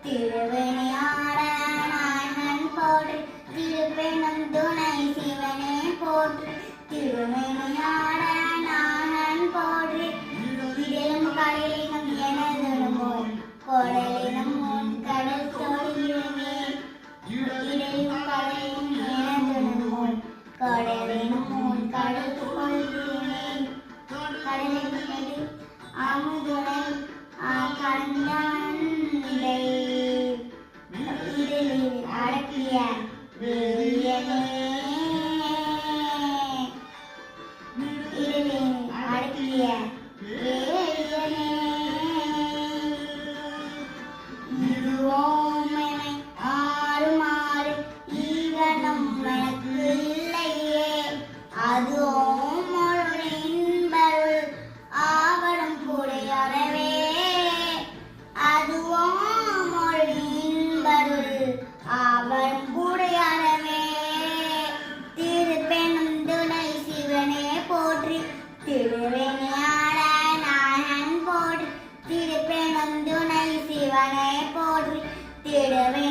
திருவினையாட நாயகன் போற்றி திருப்பெணும் துணை சிவனே போற்றி திருவினையாட நாயகன் போற்றி இதிலும் கடலிலும் எனதும் கோடலிலும் முன் கடல் சொல்லியுமே இடையும் கடலிலும் எனதும் கடலிலும் முன் கடல் சொல்லியுமே கடலில் அமுதுனை கண்டை இதழில் அடக்கிய வேலியனே இதழில் அடக்கிய வேலியனே இதுவோமெனை ஆறுமாறு ஈகனம் எனக்கு இல்லையே அதுவும் ஒரு இன்பருள் ஆவணம் கூடையறவே அதுவும் ஒரு இன்பருள் ஆவணம் கூடையறவே திருப்பெணும் துணை சிவனே போற்றி திருவினையாட நாயகன் போற்றி திருப்பெணும் துணை சிவனே போற்றி திருவே